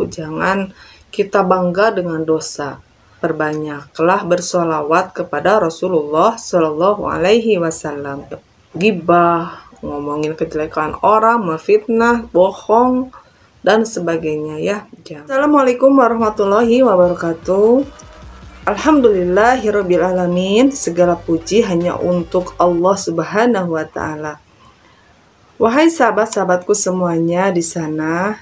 Jangan kita bangga dengan dosa. Perbanyaklah bersolawat kepada Rasulullah Shallallahu Alaihi Wasallam. Gibah, ngomongin kejelekan orang, memfitnah, bohong, dan sebagainya ya. Assalamualaikum warahmatullahi wabarakatuh. Alhamdulillahirrabbilalamin. Segala puji hanya untuk Allah Subhanahu wa Ta'ala. Wahai sahabat-sahabatku semuanya di sana,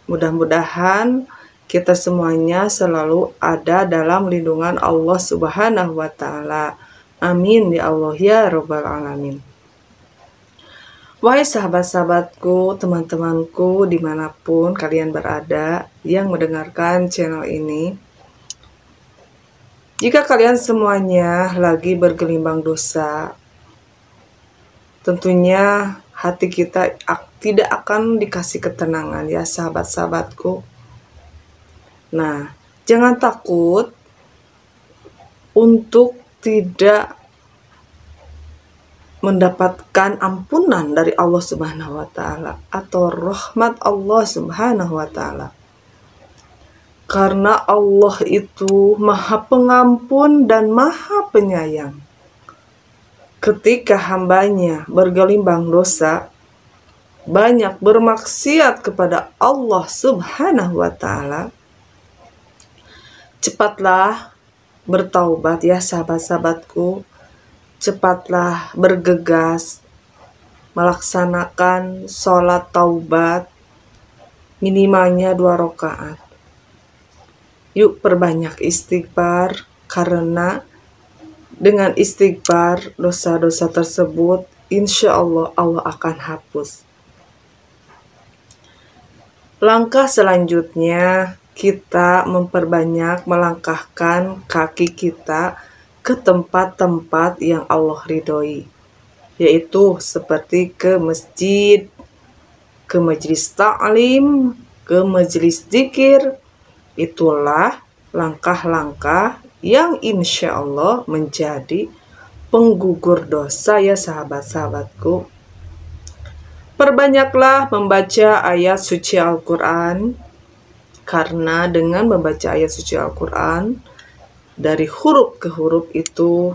mudah-mudahan kita semuanya selalu ada dalam lindungan Allah Subhanahu wa Ta'ala. Amin ya Allah ya Rabbal Alamin. Wahai sahabat-sahabatku, teman-temanku dimanapun kalian berada yang mendengarkan channel ini, jika kalian semuanya lagi bergelimbang dosa, tentunya hati kita tidak akan dikasih ketenangan ya sahabat-sahabatku. Nah, jangan takut untuk tidak mendapatkan ampunan dari Allah Subhanahu wa Ta'ala atau rahmat Allah Subhanahu wa Ta'ala. Karena Allah itu Maha Pengampun dan Maha Penyayang. Ketika hambanya bergelimbang dosa, banyak bermaksiat kepada Allah Subhanahu wa Ta'ala, cepatlah bertaubat ya sahabat-sahabatku. Cepatlah bergegas melaksanakan sholat taubat minimalnya 2 rakaat. Yuk perbanyak istighfar, karena dengan istighfar dosa-dosa tersebut insya Allah Allah akan hapus. Langkah selanjutnya, kita memperbanyak melangkahkan kaki kita ke tempat-tempat yang Allah ridhoi, yaitu seperti ke masjid, ke majelis ta'lim, ke majelis zikir. Itulah langkah-langkah yang insya Allah menjadi penggugur dosa ya sahabat-sahabatku. Perbanyaklah membaca ayat suci Al-Quran, karena dengan membaca ayat suci Al-Quran, dari huruf ke huruf itu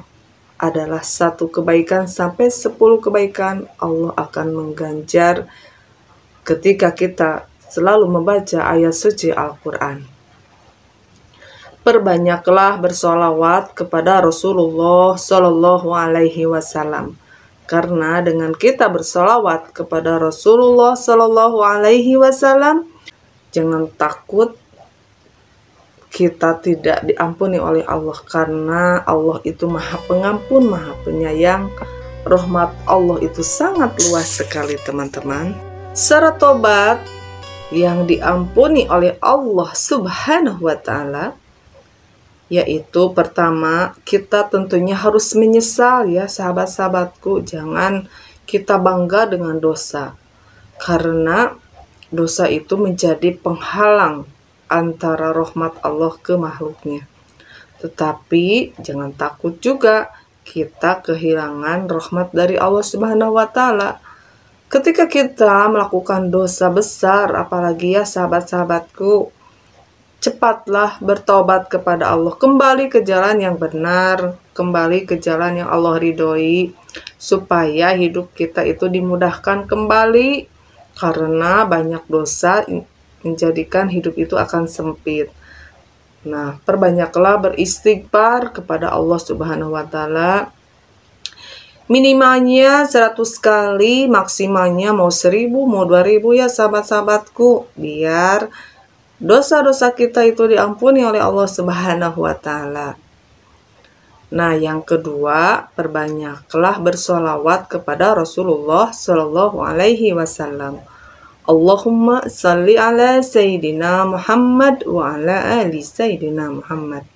adalah 1 kebaikan sampai 10 kebaikan. Allah akan mengganjar ketika kita selalu membaca ayat suci Al-Quran. Perbanyaklah bersolawat kepada Rasulullah Shallallahu Alaihi Wasallam, karena dengan kita bersolawat kepada Rasulullah Shallallahu Alaihi Wasallam, jangan takut kita tidak diampuni oleh Allah, karena Allah itu Maha Pengampun, Maha Penyayang. Rahmat Allah itu sangat luas sekali teman-teman. Syarat tobat yang diampuni oleh Allah Subhanahu wa Ta'ala, yaitu pertama, kita tentunya harus menyesal ya sahabat-sahabatku. Jangan kita bangga dengan dosa, karena dosa itu menjadi penghalang antara rahmat Allah ke makhluknya. Tetapi jangan takut juga kita kehilangan rahmat dari Allah Subhanahu wa Ta'ala. Ketika kita melakukan dosa besar, apalagi ya sahabat-sahabatku, cepatlah bertobat kepada Allah, kembali ke jalan yang benar, kembali ke jalan yang Allah ridhoi, supaya hidup kita itu dimudahkan kembali, karena banyak dosa menjadikan hidup itu akan sempit. Nah, perbanyaklah beristighfar kepada Allah Subhanahu wa Ta'ala, minimalnya 100 kali, maksimalnya mau 1000, mau 2000 ya sahabat-sahabatku, biar dosa-dosa kita itu diampuni oleh Allah Subhanahu wa Ta'ala. Nah, yang kedua, perbanyaklah bersolawat kepada Rasulullah Shallallahu Alaihi Wasallam. Allahumma salli ala Sayyidina Muhammad wa ala ali Sayyidina Muhammad.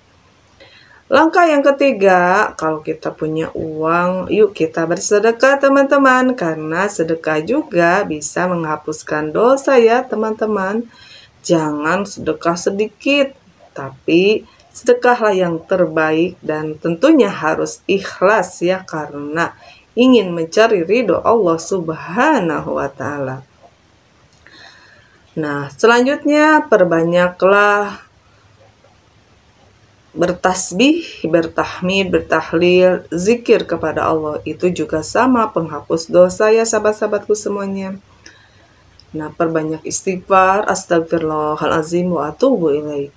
Langkah yang ketiga, kalau kita punya uang, yuk kita bersedekah teman-teman, karena sedekah juga bisa menghapuskan dosa ya teman-teman. Jangan sedekah sedikit, tapi sedekahlah yang terbaik, dan tentunya harus ikhlas ya, karena ingin mencari ridho Allah Subhanahu wa Ta'ala. Nah, selanjutnya perbanyaklah bertasbih, bertahmid, bertahlil, zikir kepada Allah. Itu juga sama penghapus dosa ya sahabat-sahabatku semuanya. Nah, perbanyak istighfar, astagfirullahalazim wa atubu ilaih.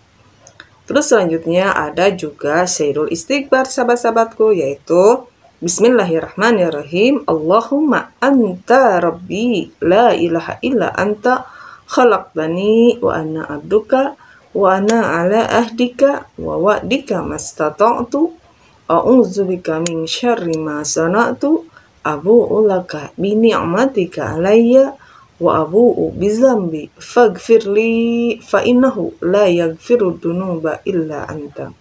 Terus selanjutnya ada juga syairul istighfar sahabat-sahabatku, yaitu Bismillahirrahmanirrahim. Allahumma anta rabbi la ilaha illa anta khalaqtani wa ana abduka wa ana ala ahdika wa wa'dika mastata'tu a'udzubika min syarri ma sana'tu abu'u laka bi ni'matika alayya wa abu'u bizambi faghfirli fa innahu la yaghfiru dunuba illa anta.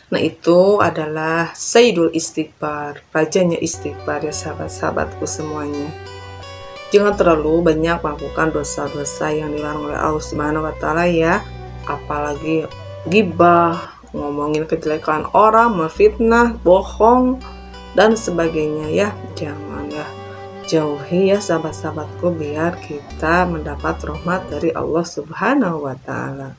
Nah, itu adalah Sayyidul Istighfar, rajanya istighfar ya sahabat-sahabatku semuanya. Jangan terlalu banyak melakukan dosa-dosa yang dilarang oleh Allah Subhanahu wa taala ya, apalagi ghibah, ngomongin kejelekan orang, memfitnah, bohong dan sebagainya ya. Jangan ya, jauhi ya sahabat-sahabatku biar kita mendapat rahmat dari Allah Subhanahu wa taala.